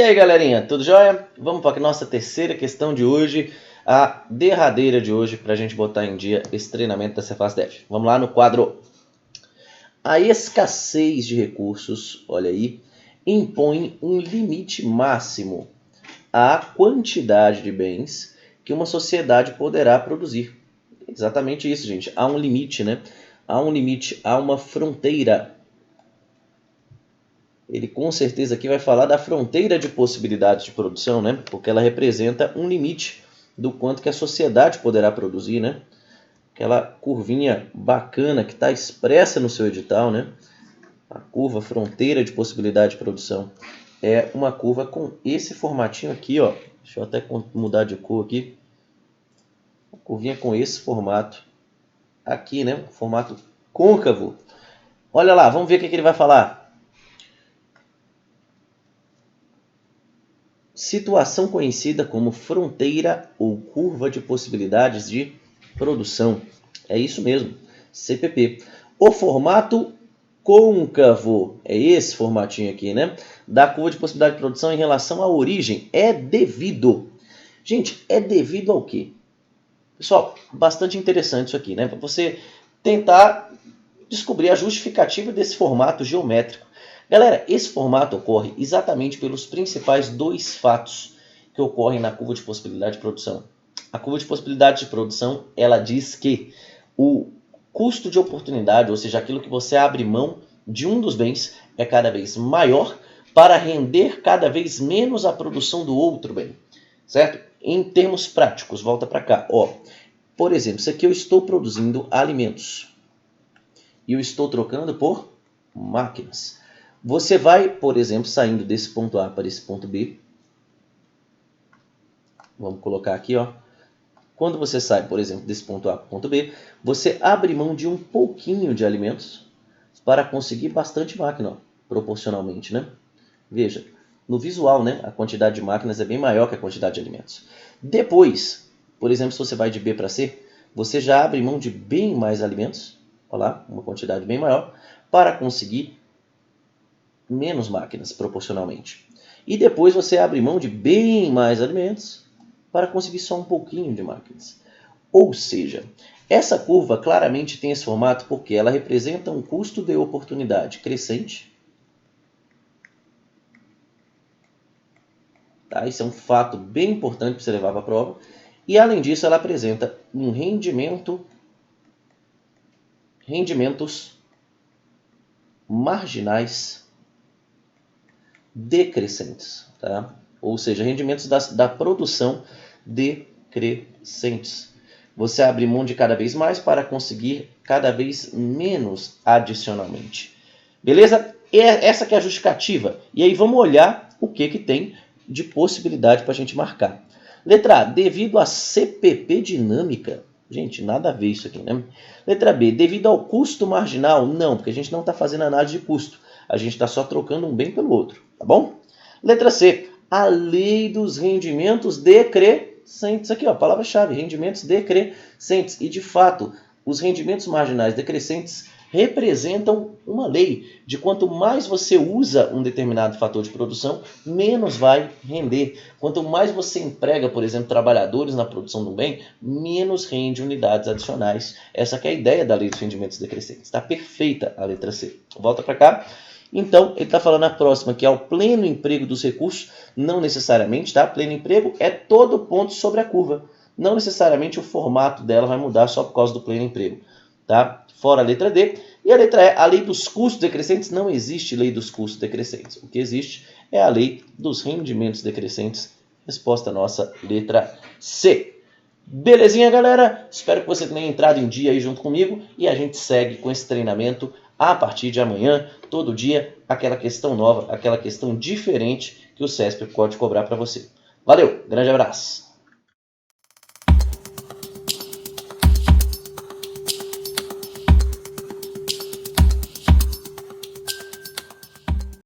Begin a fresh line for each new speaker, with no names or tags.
E aí, galerinha, tudo jóia? Vamos para a nossa terceira questão de hoje, a derradeira de hoje, para a gente botar em dia esse treinamento da Cefaz Dev. Vamos lá no quadro. A escassez de recursos, olha aí, impõe um limite máximo à quantidade de bens que uma sociedade poderá produzir. Exatamente isso, gente. Há um limite, né? Há um limite, há uma fronteira. Ele com certeza aqui vai falar da fronteira de possibilidades de produção, né? Porque ela representa um limite do quanto que a sociedade poderá produzir, né? Aquela curvinha bacana que está expressa no seu edital, né? A curva fronteira de possibilidade de produção é uma curva com esse formatinho aqui, ó. Deixa eu até mudar de cor aqui. Uma curvinha com esse formato aqui, né? Formato côncavo. Olha lá, vamos ver o que ele vai falar. Situação conhecida como fronteira ou curva de possibilidades de produção. É isso mesmo, CPP. O formato côncavo, é esse formatinho aqui, né? Da curva de possibilidade de produção em relação à origem. É devido. Gente, é devido ao quê? Pessoal, bastante interessante isso aqui, né? Para você tentar descobrir a justificativa desse formato geométrico. Galera, esse formato ocorre exatamente pelos principais dois fatos que ocorrem na curva de possibilidade de produção. A curva de possibilidade de produção, ela diz que o custo de oportunidade, ou seja, aquilo que você abre mão de um dos bens, é cada vez maior para render cada vez menos a produção do outro bem. Certo? Em termos práticos, volta para cá. Ó, por exemplo, isso aqui eu estou produzindo alimentos e eu estou trocando por máquinas. Você vai, por exemplo, saindo desse ponto A para esse ponto B. Vamos colocar aqui, ó. Quando você sai, por exemplo, desse ponto A para o ponto B, você abre mão de um pouquinho de alimentos para conseguir bastante máquina, ó, proporcionalmente, né? Veja, no visual, né, a quantidade de máquinas é bem maior que a quantidade de alimentos. Depois, por exemplo, se você vai de B para C, você já abre mão de bem mais alimentos, olha lá, uma quantidade bem maior, para conseguir menos máquinas proporcionalmente. E depois você abre mão de bem mais alimentos para conseguir só um pouquinho de máquinas. Ou seja, essa curva claramente tem esse formato porque ela representa um custo de oportunidade crescente. Tá? Isso é um fato bem importante para você levar para a prova. E além disso, ela apresenta um rendimentos marginais decrescentes, tá? Ou seja, rendimentos da produção decrescentes. Você abre mão de cada vez mais para conseguir cada vez menos adicionalmente. Beleza? Essa que é a justificativa. E aí vamos olhar o que tem de possibilidade para a gente marcar. Letra A, devido à CPP dinâmica. Gente, nada a ver isso aqui, né? Letra B, devido ao custo marginal. Não, porque a gente não está fazendo análise de custo. A gente está só trocando um bem pelo outro, tá bom? Letra C, a lei dos rendimentos decrescentes. Aqui, ó, palavra-chave, rendimentos decrescentes. E, de fato, os rendimentos marginais decrescentes representam uma lei de quanto mais você usa um determinado fator de produção, menos vai render. Quanto mais você emprega, por exemplo, trabalhadores na produção do bem, menos rende unidades adicionais. Essa que é a ideia da lei dos rendimentos decrescentes. Está perfeita a letra C. Volta para cá. Então, ele está falando a próxima, que é o pleno emprego dos recursos, não necessariamente, tá? Pleno emprego é todo ponto sobre a curva. Não necessariamente o formato dela vai mudar só por causa do pleno emprego, tá? Fora a letra D. E a letra E, a lei dos custos decrescentes, não existe lei dos custos decrescentes. O que existe é a lei dos rendimentos decrescentes. Resposta nossa, letra C. Belezinha, galera? Espero que você tenha entrado em dia aí junto comigo e a gente segue com esse treinamento a partir de amanhã, todo dia, aquela questão nova, aquela questão diferente que o CESP pode cobrar para você. Valeu, grande abraço!